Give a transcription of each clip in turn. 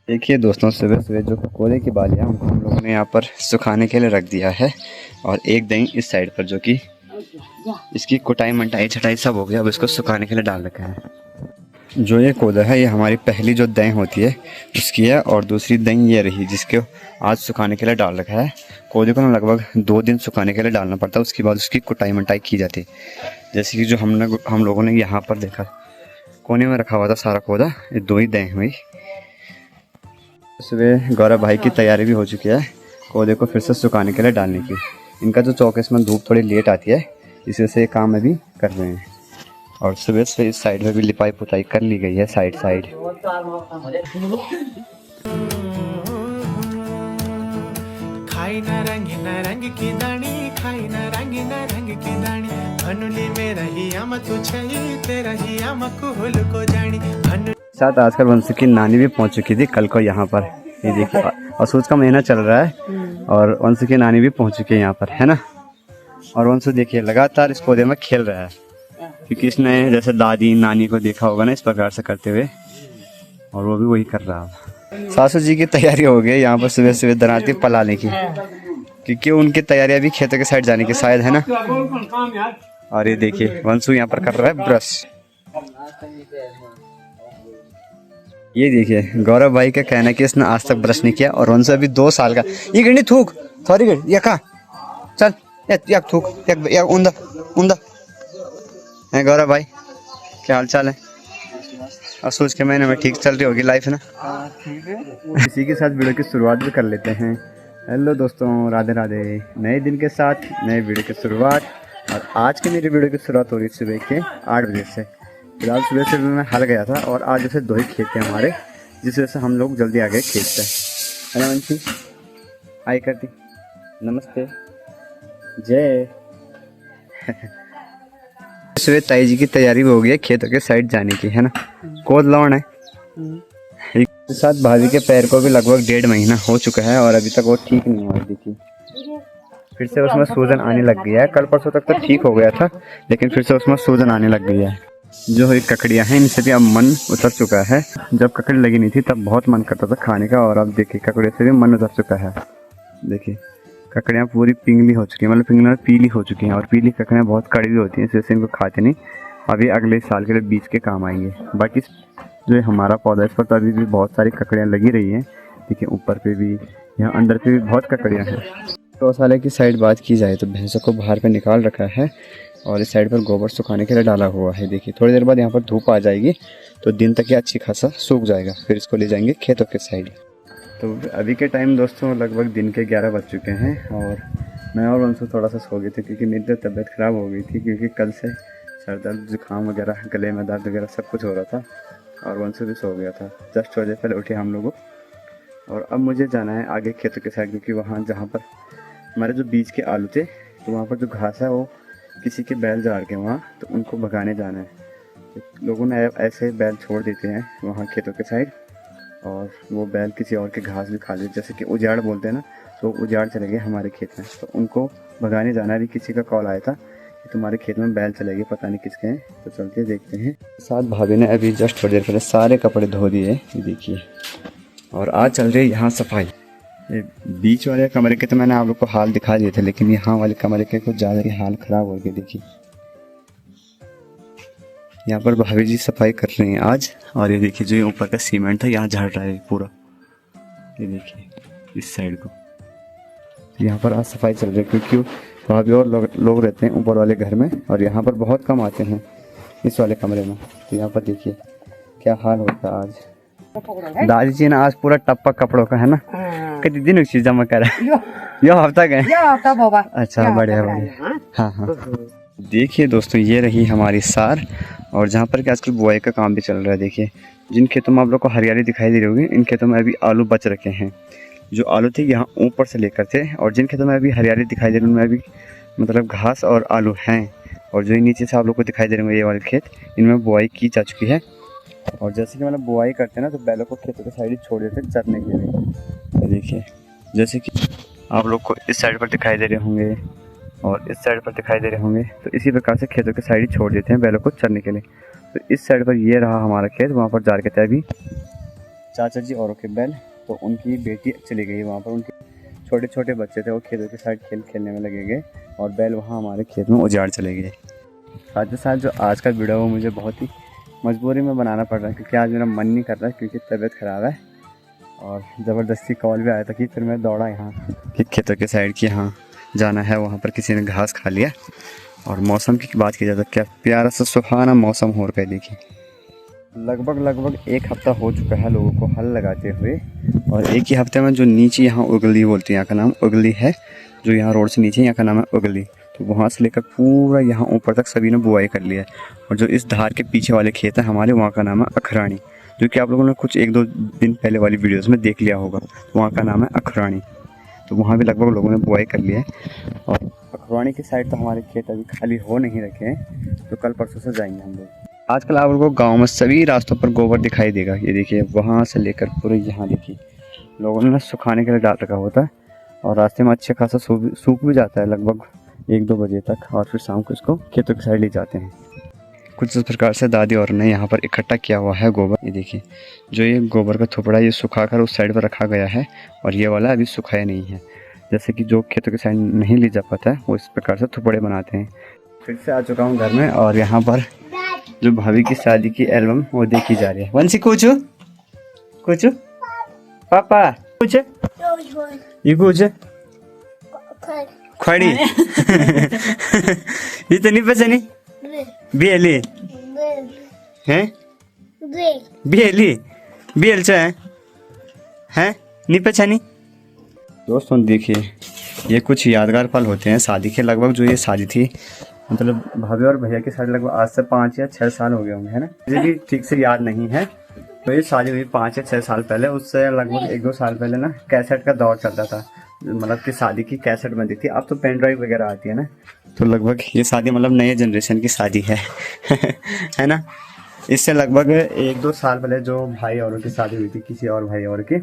देखिए दोस्तों, सुबह सुबह जो कोले की बालियाँ हम लोगों ने यहाँ पर सुखाने के लिए रख दिया है। और एक दही इस साइड पर जो कि इसकी कुटाई मंटाई छटाई सब हो गया। अब इसको सुखाने के लिए डाल रखा है। जो ये कोदा है ये हमारी पहली जो दही होती है उसकी है, और दूसरी दही ये रही जिसके आज सुखाने के लिए डाल रखा है। कोदे को लगभग 2 दिन सुखाने के लिए डालना पड़ता है, उसके बाद उसकी कुटाई मंटाई की जाती है। जैसे कि जो हम लोगों ने यहाँ पर देखा, कोने में रखा हुआ था सारा कोदा, ये 2 ही दही हुई। सुबह गौरव भाई की तैयारी भी हो चुकी है कोदे को फिर से सुखाने के लिए डालने की। इनका जो चौक है इसमें धूप थोड़ी लेट आती है, इस वजह से ये काम अभी कर रहे हैं। और सुबह से इस साइड में भी लिपाई पुताई कर ली गई है साइड साइड। खाई ना रंग की दानी, खाई ना रंग की दानी, अनुली में रही आम तुझे तेरा ही आम कुहल को जानी। साथ आजकल वंशु की नानी भी पहुंच चुकी थी कल को यहाँ पर। ये देखिए असूज का महीना चल रहा है और वंशु की नानी भी पहुंच चुकी है यहाँ पर, है ना। और वंशु देखिए लगातार इस पौधे में खेल रहा है, क्योंकि इसने जैसे दादी नानी को देखा होगा ना इस प्रकार से करते हुए, और वो भी वही कर रहा है। सासू जी की तैयारी हो गई यहाँ पर सुबह सुबह दराती पलाने की, क्योंकि उनकी तैयारियां भी खेतों के साइड जाने की शायद, है ना। और ये देखिए वंशु यहाँ पर कर रहा है ब्रश। ये देखिए गौरव भाई का कहना है कि इसने आज तक ब्रश नहीं किया, और वंशु अभी 2 साल का। ये गिरनी थूक थोड़ी गिर या का चल या थूक या उंदा उंदा है। गौरव भाई क्या हाल चाल है? असूज के महीने में ठीक चल रही होगी लाइफ, है ना। ठीक है। इसी के साथ वीडियो की शुरुआत भी कर लेते हैं। हेलो दोस्तों, राधे राधे। नए दिन के साथ नए वीडियो की शुरुआत, और आज की मेरी वीडियो की शुरुआत हो रही है सुबह के 8 बजे से। फिलहाल सुबह से मैं हल गया था, और आज जैसे 2 ही खेत थे हमारे, जिस वजह से हम लोग जल्दी आ गए खेत से। हेलो वंशी, हाय करती, नमस्ते, जय। सुबह ताई जी की तैयारी भी हो गई है खेतों के साइड जाने की, है ना। कोद लौन है। इसके साथ भाभी के पैर को भी लगभग 1.5 महीना हो चुका है, और अभी तक वो ठीक नहीं हुआ। देखिए फिर से उसमें सूजन आने लग गई है। कल परसों तक तो ठीक हो गया था, लेकिन फिर से उसमें सूजन आने लग गई है। जो ये ककड़ियाँ हैं इनसे भी अब मन उतर चुका है। जब ककड़ी लगी नहीं थी तब बहुत मन करता था खाने का, और अब देखिए ककड़ियों से भी मन उतर चुका है। देखिए ककड़ियाँ पूरी पिंगली हो चुकी हैं, मतलब पिंगली में पीली हो चुकी हैं, और पीली ककड़ियाँ बहुत कड़वी होती हैं, इससे इनको खाते नहीं। अभी अगले साल के लिए बीज के काम आएंगे। बाकी जो हमारा पौधा है इस पर तो अभी भी बहुत सारी ककड़ियाँ लगी रही हैं। देखिए ऊपर पे भी, यहाँ अंदर पे भी बहुत ककड़ियाँ हैं। गौशाला की साइड बात की जाए तो भैंसों को बाहर पे निकाल रखा है, और इस साइड पर गोबर सुखाने के लिए डाला हुआ है। देखिए थोड़ी देर बाद यहाँ पर धूप आ जाएगी तो दिन तक ये अच्छी खासा सूख जाएगा, फिर इसको ले जाएंगे खेतों के साइड। तो अभी के टाइम दोस्तों लगभग दिन के 11 बज चुके हैं, और मैं और वंशु थोड़ा सा सो गए थे, क्योंकि मेरी तो तबीयत ख़राब हो गई थी, क्योंकि कल से सर दर्द जुकाम वगैरह गले में दर्द वगैरह सब कुछ हो रहा था, और वंशु भी सो गया था। जस्ट बजे पहले उठे हम लोग, और अब मुझे जाना है आगे खेतों के साइड, क्योंकि वहाँ जहाँ पर हमारे जो बीज के आलू थे तो वहाँ पर जो घास है वो किसी के बैल झाड़ के वहाँ, तो उनको भगाने जाना है। तो लोगों ने ऐसे बैल छोड़ देते हैं वहाँ खेतों के साइड, और वो बैल किसी और के घास भी खा लेते, जैसे कि उजाड़ बोलते हैं ना, तो उजाड़ चले गए हमारे खेत में, तो उनको भगाने जाना है। अभी किसी का कॉल आया था कि तुम्हारे खेत में बैल चले गए, पता नहीं किसके हैं, तो चलते देखते हैं। साथ भाभी ने अभी जस्ट थोड़ी देर पहले सारे कपड़े धो दिए, देखिए, और आज चल रही है यहाँ सफाई। ये बीच वाले कमरे के तो मैंने आप लोग को हाल दिखा दिए थे, लेकिन यहाँ वाले कमरे के कुछ ज़्यादा ही हाल ख़राब हो गए। देखिए यहाँ पर भाभी जी सफाई कर रही हैं आज, और ये देखिए जो ऊपर का सीमेंट था यहाँ झाड़ रहा है पूरा, ये देखिए इस साइड को। यहाँ पर आज सफाई चल रही है, क्योंकि भाभी और लोग रहते हैं ऊपर वाले घर में, और यहाँ पर बहुत कम आते हैं इस वाले कमरे में। तो यहाँ पर देखिए क्या हाल होता है आज। दादी जी ने आज पूरा टप्पा कपड़ों का, है ना। कितनी दिन चीज जमा करा यो हफ्ता गए। अच्छा बढ़िया बढ़िया। हाँ हाँ देखिए दोस्तों ये रही हमारी सार, और जहाँ पर कि आजकल बुआई का काम भी चल रहा है। देखिए जिन खेतों में आप लोग को हरियाली दिखाई दे रही होगी, इन खेतों में अभी आलू बच रखे हैं। जो आलू थे यहाँ ऊपर से लेकर थे, और जिन खेतों में अभी हरियाली दिखाई दे रही है उनमें अभी मतलब घास और आलू हैं। और जो नीचे से आप लोग को दिखाई दे रहे होंगे ये वाले खेत, इनमें बुआई की जा चुकी है। और जैसे कि मतलब बुआई करते हैं ना, तो बैलों को खेतों के साइड ही छोड़ देते हैं चरने के लिए। देखिए जैसे कि आप लोग को इस साइड पर दिखाई दे रहे होंगे और इस साइड पर दिखाई दे रहे होंगे, तो इसी प्रकार से खेतों के साइड ही छोड़ देते हैं बैलों को चरने के लिए। तो इस साइड पर ये रहा हमारा खेत, वहाँ पर जार के अभी चाचा जी औरों के बैल, तो उनकी बेटी चली गई वहाँ पर। उनके छोटे छोटे बच्चे थे, वो खेतों के साइड खेलने में लगे गए और बैल वहाँ हमारे खेत में उजाड़ चले गए। साथ ही साथ जो आज का वीडियो वो मुझे बहुत ही मजबूरी में बनाना पड़ रहा है, क्योंकि आज मेरा मन नहीं कर रहा है, क्योंकि तबीयत ख़राब है और ज़बरदस्ती कॉल भी आया था कि फिर मैं दौड़ा यहाँ कि खेतों के साइड की यहाँ जाना है। वहाँ पर किसी ने घास खा लिया। और मौसम की बात की जाए तो क्या प्यारा सा सुहाना मौसम हो रहा है। देखिए लगभग 1 हफ़्ता हो चुका है लोगों को हल लगाते हुए, और एक ही हफ्ते में जो नीचे यहाँ उगली बोलती है, यहाँ का नाम उगली है, जो यहाँ रोड से नीचे यहाँ का नाम है उगली, तो वहाँ से लेकर पूरा यहाँ ऊपर तक सभी ने बुआई कर लिया है। और जो इस धार के पीछे वाले खेत हैं हमारे, वहाँ का नाम है अखरानी, जो कि आप लोगों ने कुछ 1-2 दिन पहले वाली वीडियोस में देख लिया होगा। तो वहाँ का नाम है अखरानी, तो वहाँ भी लगभग लोगों ने बुआई कर लिया है। और अखरानी की साइड तो हमारे खेत अभी खाली हो नहीं रखे हैं, तो कल परसों से जाएंगे हम लोग। आजकल आप लोगों को गाँव में सभी रास्तों पर गोबर दिखाई देगा। ये देखिए वहाँ से लेकर पूरे यहाँ देखिए लोगों ने सुखाने के लिए डाल रखा होता है, और रास्ते में अच्छे खासा सूख भी जाता है लगभग 1-2 बजे तक, और फिर शाम को इसको खेतों की साइड ले जाते हैं। कुछ इस प्रकार से दादी और ने यहाँ पर इकट्ठा किया हुआ है गोबर। ये देखिए जो ये गोबर का थोपड़ा ये सुखाकर उस साइड पर रखा गया है, और ये वाला अभी सुखाया नहीं है। जैसे कि जो खेतों की साइड नहीं ले जा पाता है वो इस प्रकार से थोपड़े बनाते हैं। फिर से आ चुका हूँ घर में, और यहाँ पर जो भाभी की शादी की एल्बम वो देखी जा रही है। वंशी कुछ पापा कुछ ये कुछ खड़ी ये तो नहीं पसंद बेली हैं बेल चाहे हैं नहीं पहचानी। दोस्तों देखिए ये कुछ यादगार पल होते हैं शादी के। लगभग जो ये शादी थी, मतलब भाभी और भैया की शादी लगभग आज से 5 या 6 साल हो गए होंगे, है ना। मुझे भी ठीक से याद नहीं है। तो ये शादी हुई 5 या 6 साल पहले। उससे लगभग 1-2 साल पहले ना कैसेट का दौर चलता था, मतलब कि शादी की कैसेट बनती थी। अब तो पेन ड्राइव वगैरह आती है ना, तो लगभग ये शादी मतलब नए जनरेशन की शादी है है ना। इससे लगभग 1-2 साल पहले जो भाई औरों की शादी हुई थी, किसी और भाई और की,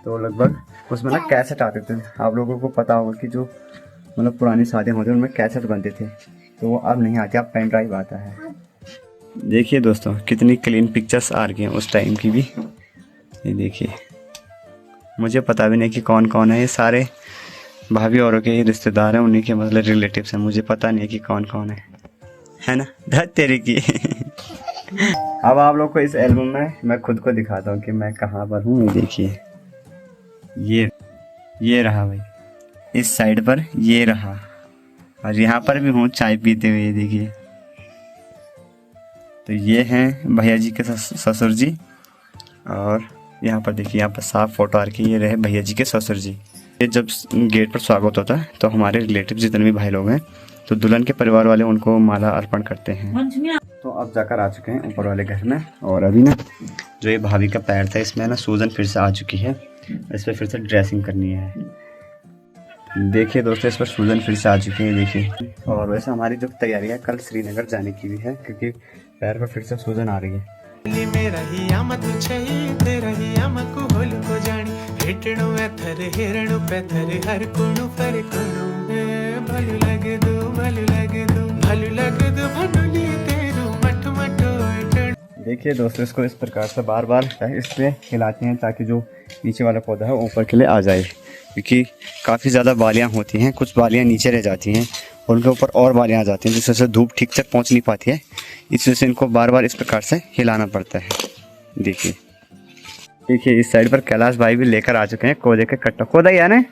तो लगभग उसमें ना कैसेट आते थे। आप लोगों को पता होगा कि जो मतलब पुरानी शादियाँ होती हैं उनमें कैसेट बनते थे, तो वो अब नहीं आती, अब पेन ड्राइव आता है। देखिए दोस्तों कितनी क्लीन पिक्चर्स आ रही हैं उस टाइम की भी। ये देखिए मुझे पता भी नहीं कि कौन कौन है, ये सारे भाभी औरों के रिश्तेदार हैं, उन्हीं के मतलब रिलेटिव्स हैं। मुझे पता नहीं है कि कौन कौन है ना। धत तेरे की अब आप लोग को इस एल्बम में मैं खुद को दिखाता हूँ कि मैं कहाँ पर हूँ। ये देखिए ये रहा भाई, इस साइड पर ये रहा, और यहाँ पर भी हूँ चाय पीते हुए। देखिए तो ये हैं भैया जी के ससुर जी, और यहाँ पर देखिए यहाँ पर साफ फोटो आ रखी है, ये रहे भैया जी के ससुर जी। ये जब गेट पर स्वागत होता है तो हमारे रिलेटिव जितने भी भाई लोग हैं, तो दुल्हन के परिवार वाले उनको माला अर्पण करते हैं। तो अब जाकर आ चुके हैं ऊपर वाले घर में, और अभी ना जो ये भाभी का पैर था इसमें ना सूजन फिर से आ चुकी है, इस पर फिर से ड्रेसिंग करनी है। देखिए दोस्तों इस पर सूजन फिर से आ चुकी है देखिए। और वैसे हमारी जो तैयारी है कल श्रीनगर जाने की भी है, क्योंकि पैर पर फिर से सूजन आ रही है। देखिए दोस्तों इसको इस प्रकार से बार बार इस पे हिलाते हैं ताकि जो नीचे वाला पौधा है ऊपर के लिए आ जाए, क्योंकि काफ़ी ज़्यादा बालियाँ होती हैं, कुछ बालियाँ नीचे रह जाती हैं और उनके ऊपर और बालियाँ आ जाती हैं, जिस वजह से धूप ठीक से पहुंच नहीं पाती है। इस वजह से इनको बार बार इस प्रकार से हिलाना पड़ता है। देखिए इस साइड पर कैलाश भाई भी लेकर आ चुके हैं कोदे के कट्टा। कोदा ही है ना?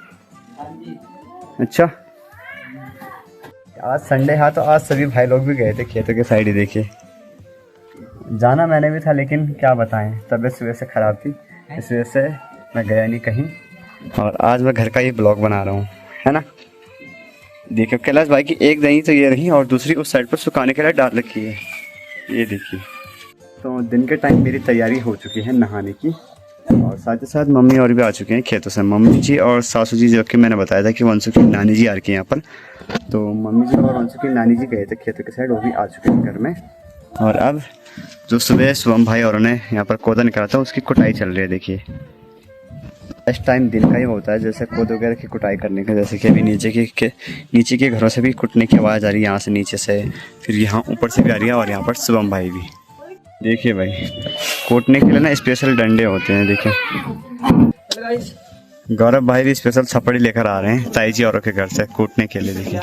अच्छा आज संडे है तो आज सभी भाई लोग भी गए थे खेतों के साइड ही। देखिए जाना मैंने भी था, लेकिन क्या बताएं तबीयत सुबह से ख़राब थी, इस वजह से मैं गया नहीं कहीं, और आज मैं घर का ही ब्लॉग बना रहा हूँ, है ना। देखिए कैलाश भाई की एक दही तो ये रही और दूसरी उस साइड पर सुखाने के लिए डाल रखी है। ये देखिए तो दिन के टाइम मेरी तैयारी हो चुकी है नहाने की, और साथ ही साथ मम्मी और भी आ चुके हैं खेतों से। मम्मी जी और सासू जी, जो कि मैंने बताया था कि वंशु की नानी जी आ रही है यहाँ पर, तो मम्मी जी और वंशु की नानी जी गए थे खेतों के साइड, वो भी आ चुके हैं घर में। और अब जो सुबह शुभम भाई और ने यहाँ पर कोदा निकाला था उसकी कुटाई चल रही है। देखिए इस टाइम दिन का ही होता है जैसे कोद वगैरह की कुटाई करने का, जैसे कि अभी नीचे के घरों से भी कुटने की आवाज़ आ रही है, यहाँ से नीचे से, फिर यहाँ ऊपर से भी आ रही है, और यहाँ पर शुभम भाई भी। देखिए भाई, कूटने के लिए ना स्पेशल डंडे होते हैं। देखिए गौरव भाई भी स्पेशल छपड़ी लेकर आ रहे हैं ताई जी औरों के घर से कूटने के लिए। देखिए